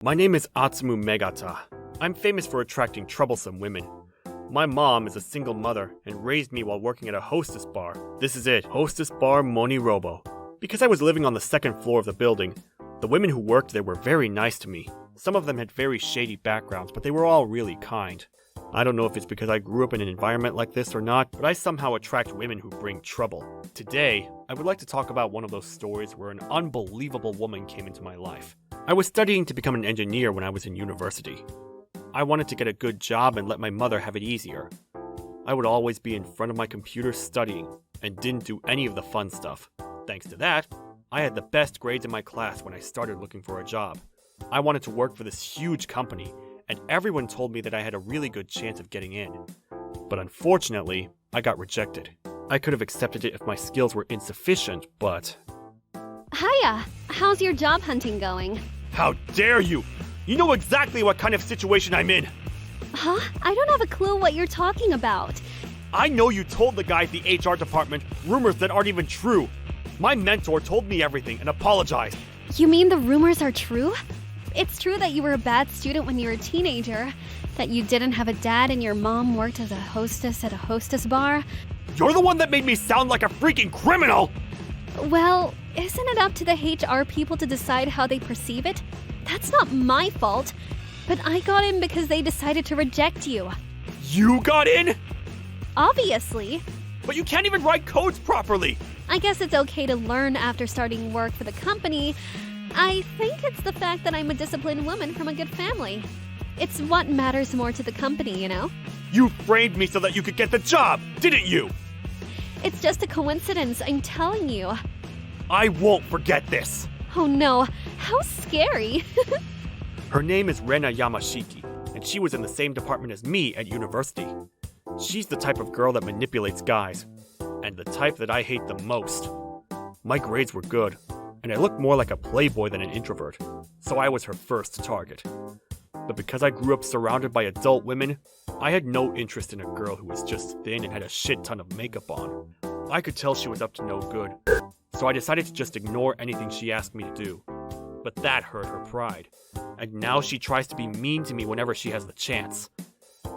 My name is Atsumu Megata. I'm famous for attracting troublesome women. My mom is a single mother and raised me while working at a hostess bar. This is it, hostess bar MoniRobo. Because I was living on the second floor of the building, the women who worked there were very nice to me. Some of them had very shady backgrounds, but they were all really kind. I don't know if it's because I grew up in an environment like this or not, but I somehow attract women who bring trouble. Today, I would like to talk about one of those stories where an unbelievable woman came into my life. I was studying to become an engineer when I was in university. I wanted to get a good job and let my mother have it easier. I would always be in front of my computer studying, and didn't do any of the fun stuff. Thanks to that, I had the best grades in my class when I started looking for a job. I wanted to work for this huge company, and everyone told me that I had a really good chance of getting in. But unfortunately, I got rejected. I could have accepted it if my skills were insufficient, but... Hiya! How's your job hunting going? How dare you! You know exactly what kind of situation I'm in! Huh? I don't have a clue what you're talking about. I know you told the guy at the HR department rumors that aren't even true. My mentor told me everything and apologized. You mean the rumors are true? It's true that you were a bad student when you were a teenager, that you didn't have a dad and your mom worked as a hostess at a hostess bar. You're the one that made me sound like a freaking criminal! Well, isn't it up to the HR people to decide how they perceive it? That's not my fault. But I got in because they decided to reject you. You got in? Obviously. But you can't even write codes properly! I guess it's okay to learn after starting work for the company. I think it's the fact that I'm a disciplined woman from a good family. It's what matters more to the company, you know? You framed me so that you could get the job, didn't you? It's just a coincidence, I'm telling you. I won't forget this! Oh no, how scary. Her name is Rena Yamashiki, and she was in the same department as me at university. She's the type of girl that manipulates guys, and the type that I hate the most. My grades were good, and I looked more like a playboy than an introvert, so I was her first target. But because I grew up surrounded by adult women, I had no interest in a girl who was just thin and had a shit ton of makeup on. I could tell she was up to no good, so I decided to just ignore anything she asked me to do. But that hurt her pride, and now she tries to be mean to me whenever she has the chance.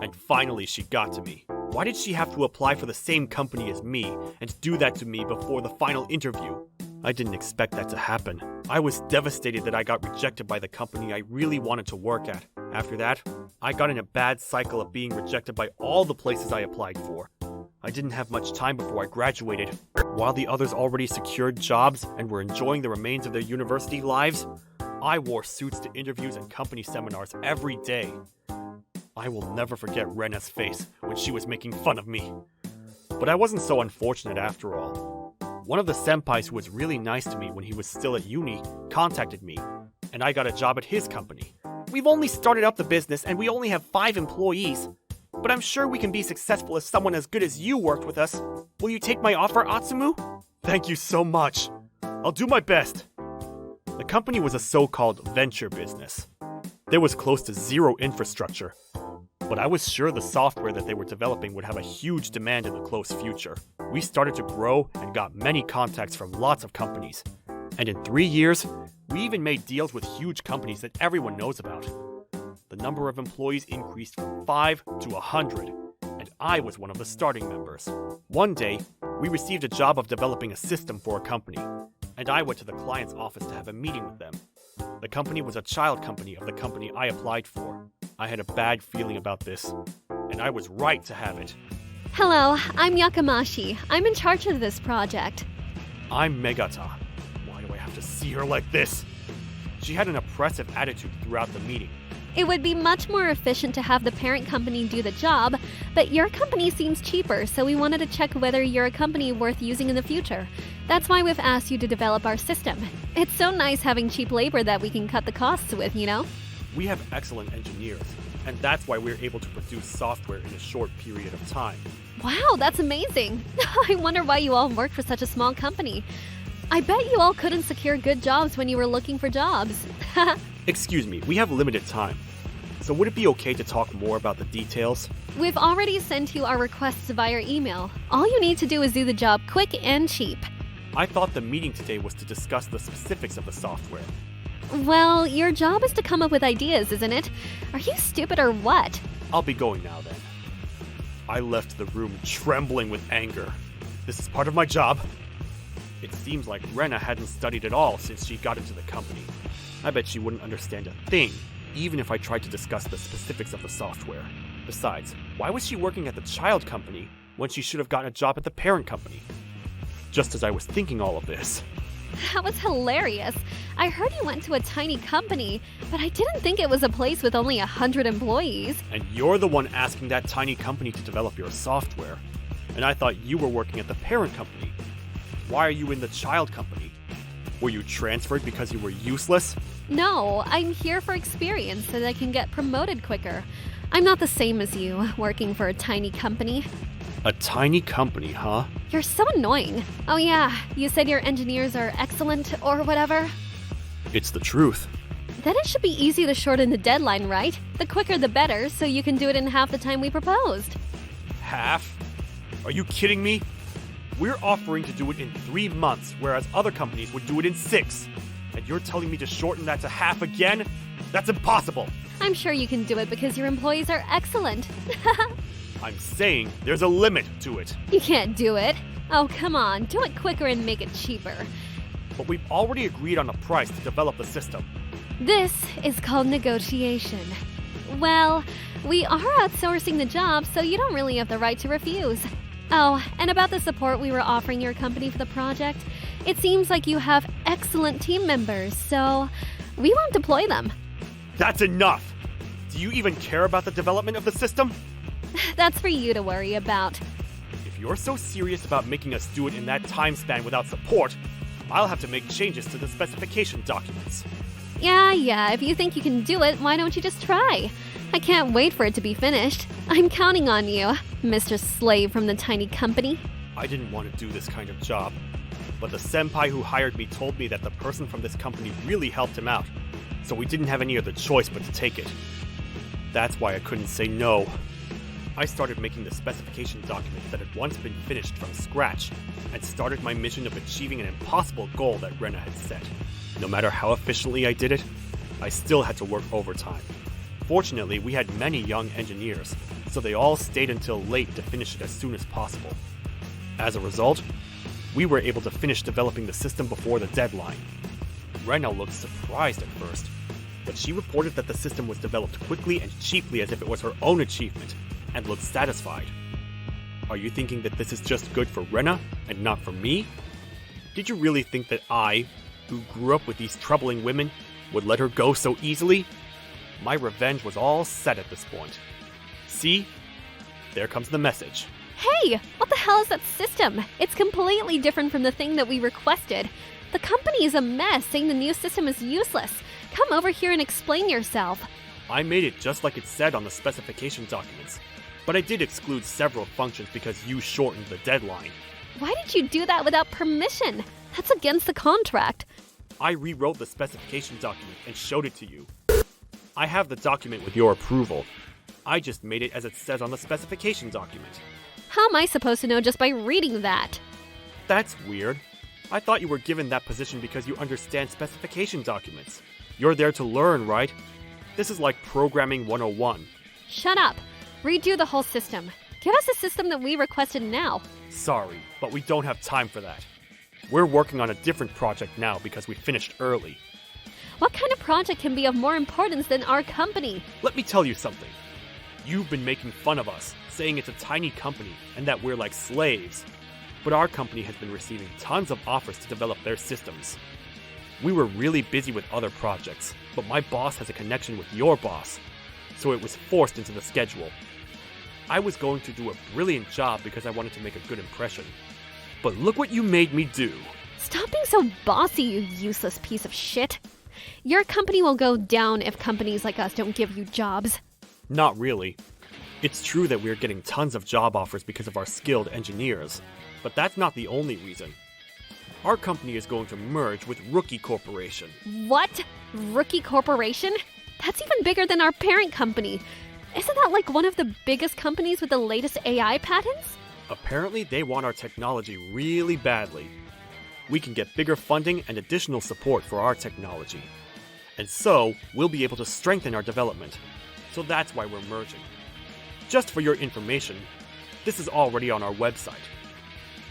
And finally she got to me. Why did she have to apply for the same company as me and do that to me before the final interview? I didn't expect that to happen. I was devastated that I got rejected by the company I really wanted to work at. After that, I got in a bad cycle of being rejected by all the places I applied for. I didn't have much time before I graduated. While the others already secured jobs and were enjoying the remains of their university lives, I wore suits to interviews and company seminars every day. I will never forget Rena's face when she was making fun of me. But I wasn't so unfortunate after all. One of the senpais who was really nice to me when he was still at uni contacted me, and I got a job at his company. We've only started up the business and we only have 5 employees. But I'm sure we can be successful if someone as good as you worked with us. Will you take my offer, Atsumu? Thank you so much. I'll do my best. The company was a so-called venture business. There was close to zero infrastructure. But I was sure the software that they were developing would have a huge demand in the close future. We started to grow and got many contacts from lots of companies. And in 3 years, we even made deals with huge companies that everyone knows about. The number of employees increased from 5 to 100, and I was one of the starting members. One day, we received a job of developing a system for a company, and I went to the client's office to have a meeting with them. The company was a child company of the company I applied for. I had a bad feeling about this, and I was right to have it. Hello, I'm Yakamashi. I'm in charge of this project. I'm Megata. Why do I have to see her like this? She had an oppressive attitude throughout the meeting. It would be much more efficient to have the parent company do the job, but your company seems cheaper, so we wanted to check whether you're a company worth using in the future. That's why we've asked you to develop our system. It's so nice having cheap labor that we can cut the costs with, you know? We have excellent engineers, and that's why we're able to produce software in a short period of time. Wow, that's amazing! I wonder why you all work for such a small company. I bet you all couldn't secure good jobs when you were looking for jobs. Excuse me, we have limited time. So would it be okay to talk more about the details? We've already sent you our requests via email. All you need to do is do the job quick and cheap. I thought the meeting today was to discuss the specifics of the software. Well, your job is to come up with ideas, isn't it? Are you stupid or what? I'll be going now then. I left the room trembling with anger. This is part of my job. It seems like Rena hadn't studied at all since she got into the company. I bet she wouldn't understand a thing, even if I tried to discuss the specifics of the software. Besides, why was she working at the child company when she should have gotten a job at the parent company? Just as I was thinking all of this. That was hilarious. I heard you went to a tiny company, but I didn't think it was a place with only 100 employees. And you're the one asking that tiny company to develop your software. And I thought you were working at the parent company. Why are you in the child company? Were you transferred because you were useless? No, I'm here for experience so that I can get promoted quicker. I'm not the same as you, working for a tiny company. A tiny company, huh? You're so annoying. Oh yeah, you said your engineers are excellent or whatever? It's the truth. Then it should be easy to shorten the deadline, right? The quicker the better, so you can do it in half the time we proposed. Half? Are you kidding me? We're offering to do it in 3 months, whereas other companies would do it in 6. And you're telling me to shorten that to half again? That's impossible! I'm sure you can do it because your employees are excellent. I'm saying there's a limit to it. You can't do it. Oh, come on, do it quicker and make it cheaper. But we've already agreed on a price to develop the system. This is called negotiation. Well, we are outsourcing the job, so you don't really have the right to refuse. Oh, and about the support we were offering your company for the project, it seems like you have excellent team members, so we won't deploy them. That's enough! Do you even care about the development of the system? That's for you to worry about. If you're so serious about making us do it in that time span without support, I'll have to make changes to the specification documents. Yeah, if you think you can do it, why don't you just try? I can't wait for it to be finished. I'm counting on you, Mr. Slave from the tiny company. I didn't want to do this kind of job, but the senpai who hired me told me that the person from this company really helped him out, so we didn't have any other choice but to take it. That's why I couldn't say no. I started making the specification document that had once been finished from scratch, and started my mission of achieving an impossible goal that Rena had set. No matter how efficiently I did it, I still had to work overtime. Fortunately, we had many young engineers, so they all stayed until late to finish it as soon as possible. As a result, we were able to finish developing the system before the deadline. Rena looked surprised at first, but she reported that the system was developed quickly and cheaply as if it was her own achievement, and looked satisfied. Are you thinking that this is just good for Rena and not for me? Did you really think that I, who grew up with these troubling women, would let her go so easily? My revenge was all set at this point. See? There comes the message. Hey, what the hell is that system? It's completely different from the thing that we requested. The company is a mess, saying the new system is useless. Come over here and explain yourself. I made it just like it said on the specification documents, but I did exclude several functions because you shortened the deadline. Why did you do that without permission? That's against the contract. I rewrote the specification document and showed it to you. I have the document with your approval. I just made it as it says on the specification document. How am I supposed to know just by reading that? That's weird. I thought you were given that position because you understand specification documents. You're there to learn, right? This is like programming 101. Shut up. Redo the whole system. Give us a system that we requested now. Sorry, but we don't have time for that. We're working on a different project now because we finished early. What kind of project can be of more importance than our company? Let me tell you something. You've been making fun of us, saying it's a tiny company and that we're like slaves. But our company has been receiving tons of offers to develop their systems. We were really busy with other projects, but my boss has a connection with your boss, so it was forced into the schedule. I was going to do a brilliant job because I wanted to make a good impression. But look what you made me do. Stop being so bossy, you useless piece of shit. Your company will go down if companies like us don't give you jobs. Not really. It's true that we're getting tons of job offers because of our skilled engineers, but that's not the only reason. Our company is going to merge with Rookie Corporation. What? Rookie Corporation? That's even bigger than our parent company. Isn't that like one of the biggest companies with the latest AI patents? Apparently, they want our technology really badly. We can get bigger funding and additional support for our technology. And so, we'll be able to strengthen our development. So that's why we're merging. Just for your information, this is already on our website.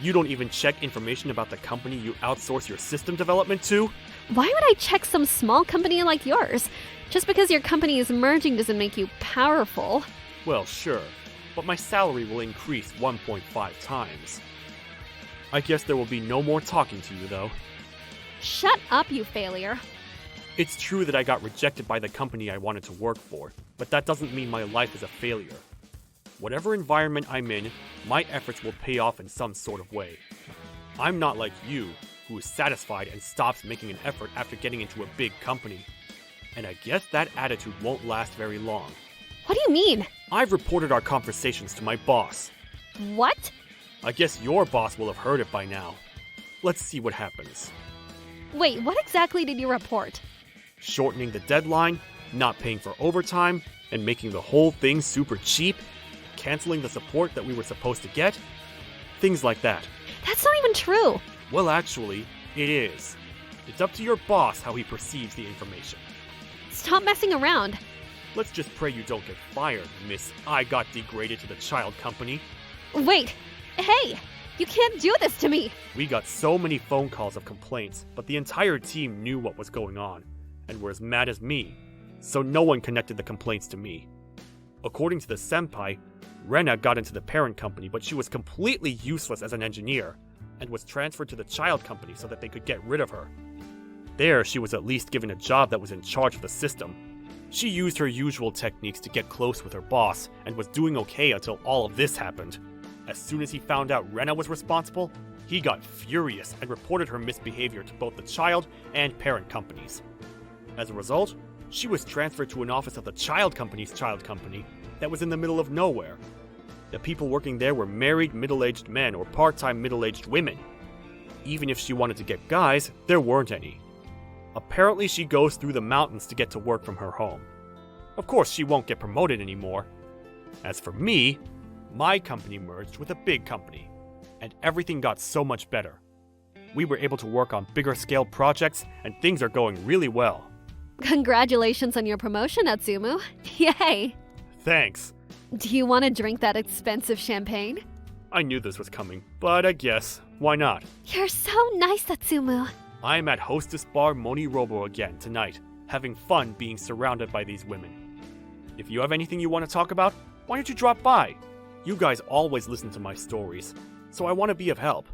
You don't even check information about the company you outsource your system development to? Why would I check some small company like yours? Just because your company is merging doesn't make you powerful. Well, sure, but my salary will increase 1.5 times. I guess there will be no more talking to you, though. Shut up, you failure. It's true that I got rejected by the company I wanted to work for, but that doesn't mean my life is a failure. Whatever environment I'm in, my efforts will pay off in some sort of way. I'm not like you, who is satisfied and stops making an effort after getting into a big company. And I guess that attitude won't last very long. What do you mean? I've reported our conversations to my boss. What? I guess your boss will have heard it by now. Let's see what happens. Wait, what exactly did you report? Shortening the deadline, not paying for overtime, and making the whole thing super cheap, canceling the support that we were supposed to get, things like that. That's not even true. Well, actually, it is. It's up to your boss how he perceives the information. Stop messing around. Let's just pray you don't get fired, Miss I got degraded to the child company. Wait. Hey, you can't do this to me. We got so many phone calls of complaints, but the entire team knew what was going on, and were as mad as me, so no one connected the complaints to me. According to the senpai, Rena got into the parent company, but she was completely useless as an engineer, and was transferred to the child company so that they could get rid of her. There, she was at least given a job that was in charge of the system. She used her usual techniques to get close with her boss, and was doing okay until all of this happened. As soon as he found out Rena was responsible, he got furious and reported her misbehavior to both the child and parent companies. As a result, she was transferred to an office of the child company's child company that was in the middle of nowhere. The people working there were married middle-aged men or part-time middle-aged women. Even if she wanted to get guys, there weren't any. Apparently she goes through the mountains to get to work from her home. Of course, she won't get promoted anymore. As for me, my company merged with a big company, and everything got so much better. We were able to work on bigger scale projects, and things are going really well. Congratulations on your promotion, Atsumu. Yay! Thanks. Do you want to drink that expensive champagne? I knew this was coming, but I guess, why not? You're so nice, Atsumu. I'm at Hostess Bar MoniRobo again tonight, having fun being surrounded by these women. If you have anything you want to talk about, why don't you drop by? You guys always listen to my stories, so I want to be of help.